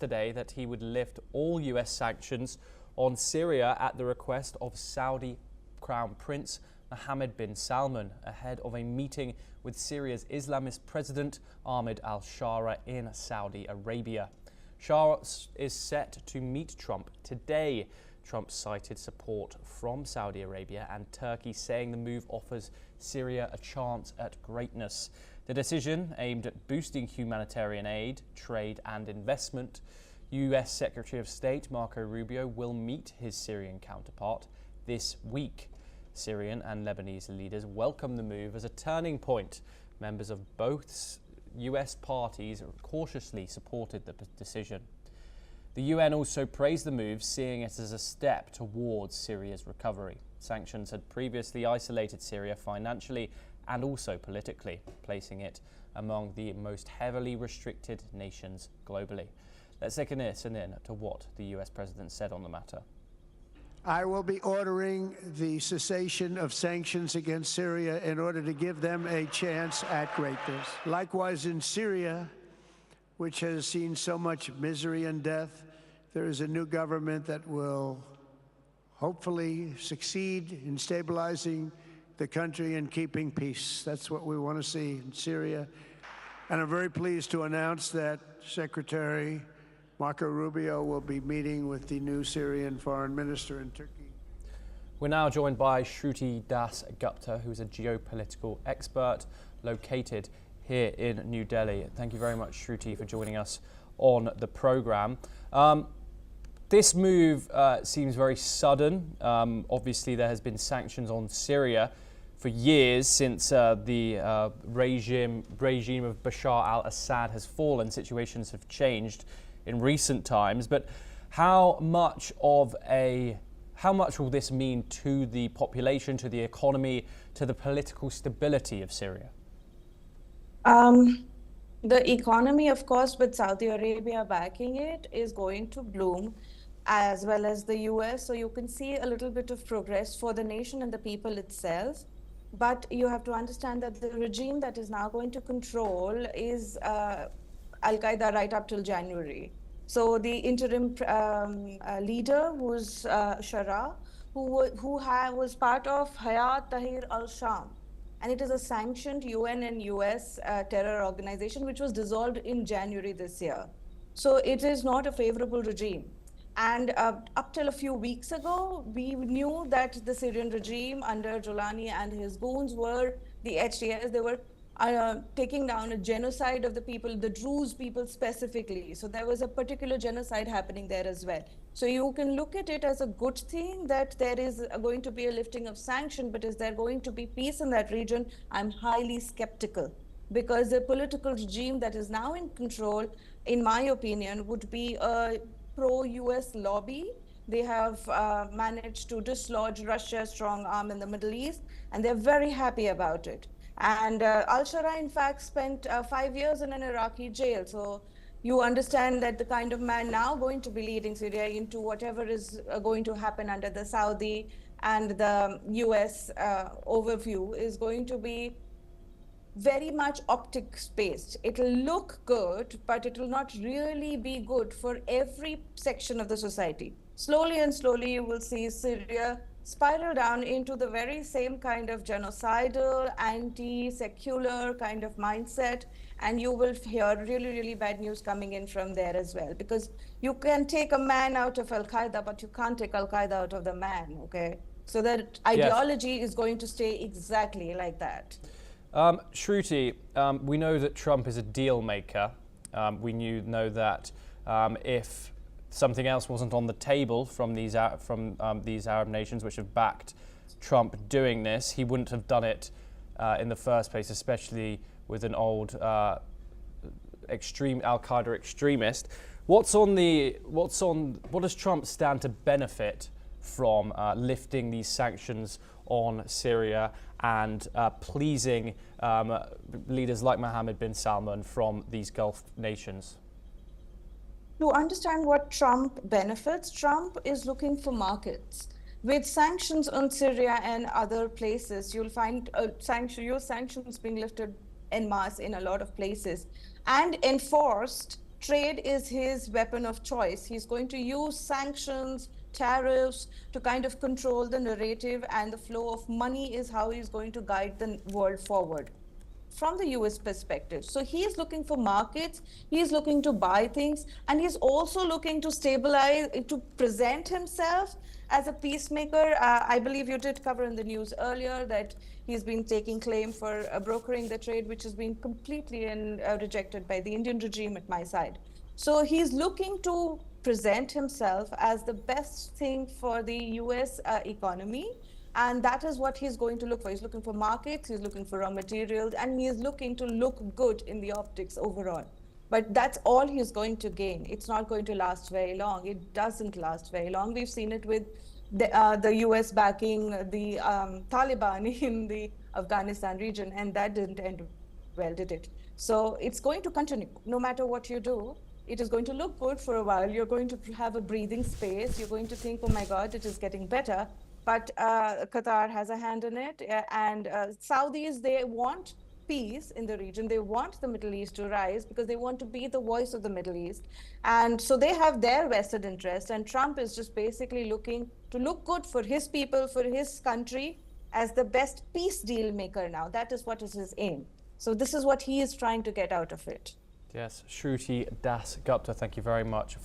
yesterday that he would lift all US sanctions on Syria at the request of Saudi Crown Prince Mohammed bin Salman ahead of a meeting with Syria's Islamist President Ahmad al-Sharaa in Saudi Arabia. Shah is set to meet Trump today. Trump cited support from Saudi Arabia and Turkey, saying the move offers Syria a chance at greatness. The decision, aimed at boosting humanitarian aid, trade and investment. US Secretary of State Marco Rubio will meet his Syrian counterpart this week. Syrian and Lebanese leaders welcome the move as a turning point. Members of both US parties cautiously supported the decision. The UN also praised the move, seeing it as a step towards Syria's recovery. Sanctions had previously isolated Syria financially and also politically, placing it among the most heavily restricted nations globally. Let's take a listen in to what the US president said on the matter. I will be ordering the cessation of sanctions against Syria in order to give them a chance at greatness. Likewise, in Syria, which has seen so much misery and death, there is a new government that will hopefully succeed in stabilizing the country and keeping peace. That's what we want to see in Syria. And I'm very pleased to announce that Secretary Marco Rubio will be meeting with the new Syrian foreign minister in Turkey. We're now joined by Shruti Das Gupta, who's a geopolitical expert located here in New Delhi. Thank you very much, Shruti, for joining us on the program. This move seems very sudden. Obviously, there has been sanctions on Syria for years since the regime of Bashar al-Assad has fallen. Situations have changed in recent times, but how much will this mean to the population, to the economy, to the political stability of Syria? The economy, of course, with Saudi Arabia backing it, is going to bloom, as well as the US. So you can see a little bit of progress for the nation and the people itself. But you have to understand that the regime that is now going to control is al-Qaeda right up till January. So the interim leader, who's al-Sharaa, who was part of Hayat Tahrir al-Sham. And it is a sanctioned UN and US terror organization, which was dissolved in January this year. So it is not a favorable regime. And up till a few weeks ago, we knew that the Syrian regime under Jolani and his goons were the HTS. They were taking down a genocide of the people, the Druze people specifically. So there was a particular genocide happening there as well. So you can look at it as a good thing that there is going to be a lifting of sanction, but is there going to be peace in that region? I'm highly skeptical, because the political regime that is now in control, in my opinion, would be a pro-US lobby. They have managed to dislodge Russia's strong arm in the Middle East, and they're very happy about it. And al-Sharaa, in fact, spent 5 years in an Iraqi jail. So you understand that the kind of man now going to be leading Syria into whatever is going to happen under the Saudi and the US overview is going to be very much optics-based. It'll look good, but it will not really be good for every section of the society. Slowly and slowly, you will see Syria spiral down into the very same kind of genocidal, anti-secular kind of mindset, and you will hear really, really bad news coming in from there as well. Because you can take a man out of al-Qaeda, but you can't take al-Qaeda out of the man, okay? So that ideology is going to stay exactly like that. Shruti, we know that Trump is a deal maker. We know that if something else wasn't on the table from these Arab nations which have backed Trump doing this, he wouldn't have done it in the first place, especially with an old extreme al-Qaeda extremist. What does Trump stand to benefit from lifting these sanctions on Syria and pleasing leaders like Mohammed bin Salman from these Gulf nations? To understand what Trump benefits, Trump is looking for markets. With sanctions on Syria and other places, you'll find your sanctions being lifted en masse in a lot of places and enforced trade is his weapon of choice. He's going to use sanctions, tariffs to kind of control the narrative, and the flow of money is how he's going to guide the world forward from the US perspective. So he is looking for markets, he is looking to buy things, and he's also looking to stabilize, to present himself as a peacemaker. I believe you did cover in the news earlier that he's been taking claim for brokering the trade, which has been completely rejected by the Indian regime at my side. So he's looking to present himself as the best thing for the US economy. And that is what he's going to look for. He's looking for markets, he's looking for raw materials, and he is looking to look good in the optics overall. But that's all he's going to gain. It's not going to last very long. It doesn't last very long. We've seen it with the US backing the Taliban in the Afghanistan region, and that didn't end well, did it? So it's going to continue. No matter what you do, it is going to look good for a while. You're going to have a breathing space. You're going to think, oh my God, it is getting better. But Qatar has a hand in it, and Saudis, they want peace in the region. They want the Middle East to rise because they want to be the voice of the Middle East. And so they have their vested interest, and Trump is just basically looking to look good for his people, for his country, as the best peace deal maker now. That is what is his aim. So this is what he is trying to get out of it. Yes, Shruti Das Gupta, thank you very much for